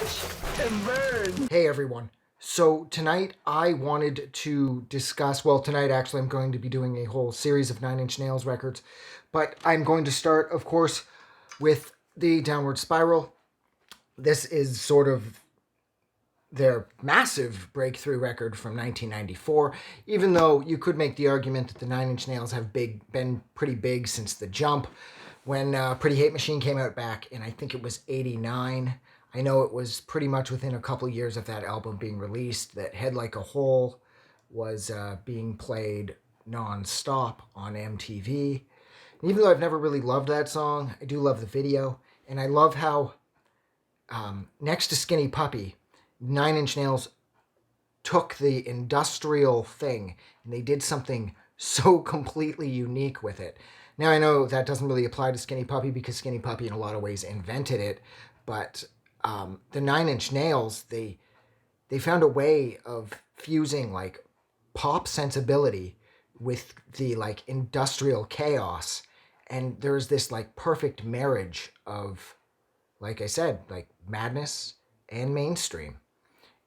crash and burn. Hey everyone. So tonight I wanted to discuss, well tonight actually I'm going to be doing a whole series of Nine Inch Nails records, but I'm going to start of course with the Downward Spiral. This is sort of their massive breakthrough record from 1994, even though you could make the argument that the Nine Inch Nails have been pretty big since The Jump, when Pretty Hate Machine came out back in, I think it was 89. I know it was pretty much within a couple years of that album being released that Head Like a Hole was being played non-stop on MTV. And even though I've never really loved that song, I do love the video, and I love how next to Skinny Puppy, Nine Inch Nails took the industrial thing and they did something so completely unique with it. Now I know that doesn't really apply to Skinny Puppy because Skinny Puppy in a lot of ways invented it, but the Nine Inch Nails, they found a way of fusing like pop sensibility with the like industrial chaos, and there's this like perfect marriage of, like I said, like madness and mainstream.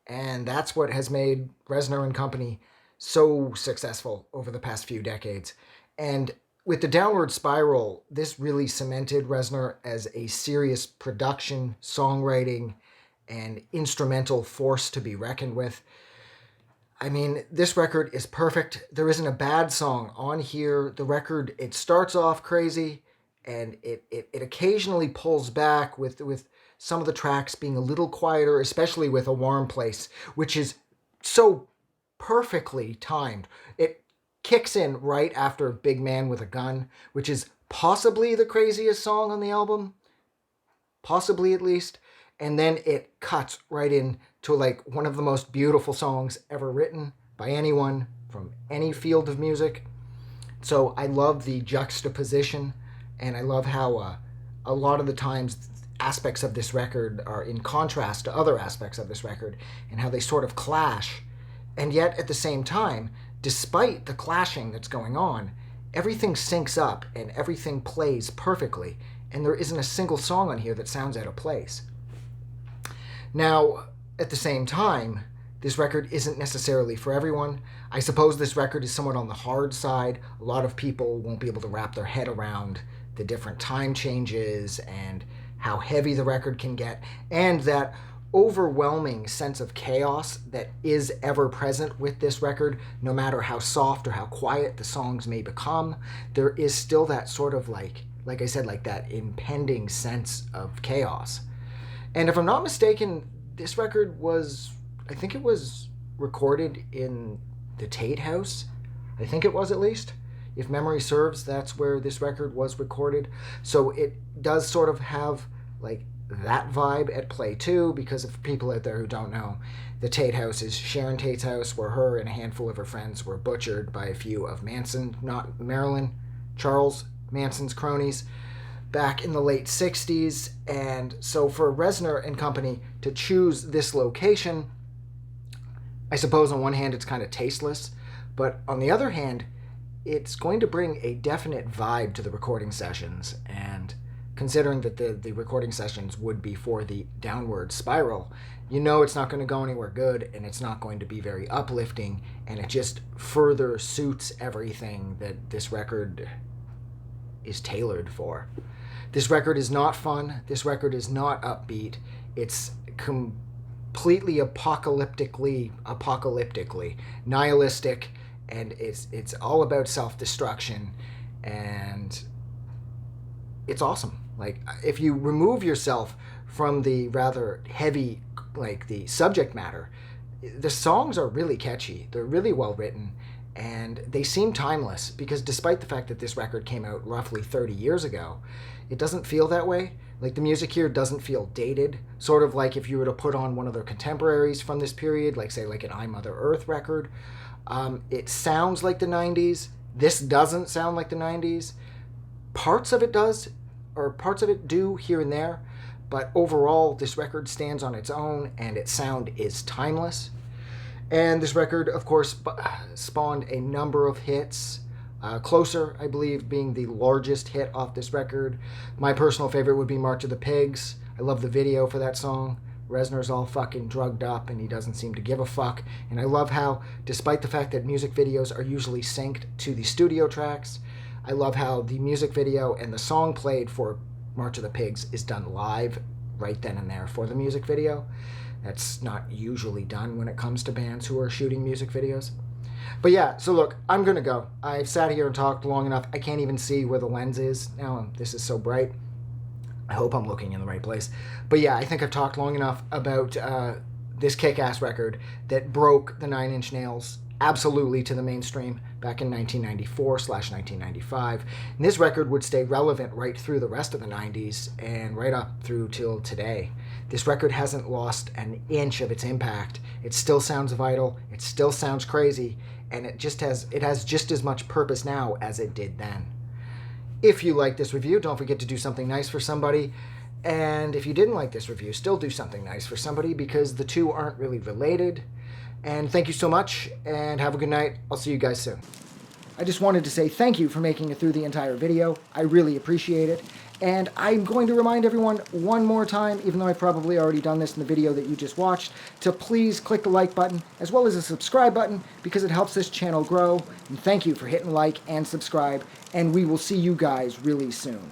And that's what has made Reznor and Company so successful over the past few decades. And with the Downward Spiral, this really cemented Reznor as a serious production, songwriting, and instrumental force to be reckoned with. I mean, this record is perfect. There isn't a bad song on here. The record, it starts off crazy, and it occasionally pulls back with some of the tracks being a little quieter, especially with A Warm Place, which is so perfectly timed. It kicks in right after Big Man with a Gun, which is possibly the craziest song on the album, possibly at least, and then it cuts right in to like one of the most beautiful songs ever written by anyone from any field of music. So I love the juxtaposition, and I love how a lot of the times aspects of this record are in contrast to other aspects of this record and how they sort of clash. And yet at the same time, despite the clashing that's going on, everything syncs up and everything plays perfectly, and there isn't a single song on here that sounds out of place. Now, at the same time, this record isn't necessarily for everyone. I suppose this record is somewhat on the hard side. A lot of people won't be able to wrap their head around the different time changes and how heavy the record can get, and that overwhelming sense of chaos that is ever present with this record. No matter how soft or how quiet the songs may become, there is still that sort of like I said, like that impending sense of chaos. And if I'm not mistaken, this record I think it was recorded in the Tate house. I think it was, at least. If memory serves, that's where this record was recorded. So it does sort of have like that vibe at play too, because if people out there who don't know, the Tate house is Sharon Tate's house, where her and a handful of her friends were butchered by a few of Charles Manson's cronies back in the late 60s. And so for Reznor and Company to choose this location, I suppose on one hand it's kind of tasteless, but on the other hand, it's going to bring a definite vibe to the recording sessions. And considering that the recording sessions would be for the Downward Spiral, you know it's not going to go anywhere good, and it's not going to be very uplifting, and it just further suits everything that this record is tailored for. This record is not fun. This record is not upbeat. It's completely apocalyptically nihilistic, and it's all about self-destruction, and it's awesome. Like, if you remove yourself from the rather heavy, like the subject matter, the songs are really catchy. They're really well written, and they seem timeless, because despite the fact that this record came out roughly 30 years ago, it doesn't feel that way. Like, the music here doesn't feel dated, sort of like if you were to put on one of their contemporaries from this period, like say like an I Mother Earth record. It sounds like the 90s. This doesn't sound like the 90s. Parts of it does, or parts of it do here and there, but overall this record stands on its own, and its sound is timeless. And this record, of course, spawned a number of hits. Closer, I believe, being the largest hit off this record. My personal favorite would be March of the Pigs. I love the video for that song. Reznor's all fucking drugged up and he doesn't seem to give a fuck. And I love how, despite the fact that music videos are usually synced to the studio tracks, I love how the music video and the song played for March of the Pigs is done live right then and there for the music video. That's not usually done when it comes to bands who are shooting music videos. But yeah, so look, I'm going to go. I've sat here and talked long enough. I can't even see where the lens is. Now, this is so bright. I hope I'm looking in the right place. But yeah, I think I've talked long enough about this kick-ass record that broke the Nine Inch Nails absolutely to the mainstream back in 1994/1995. And this record would stay relevant right through the rest of the 90s and right up through till today. This record hasn't lost an inch of its impact. It still sounds vital, it still sounds crazy, and it has just as much purpose now as it did then. If you like this review, don't forget to do something nice for somebody. And if you didn't like this review, still do something nice for somebody, because the two aren't really related. And thank you so much, and have a good night. I'll see you guys soon. I just wanted to say thank you for making it through the entire video. I really appreciate it. And I'm going to remind everyone one more time, even though I've probably already done this in the video that you just watched, to please click the like button as well as the subscribe button, because it helps this channel grow. And thank you for hitting like and subscribe, and we will see you guys really soon.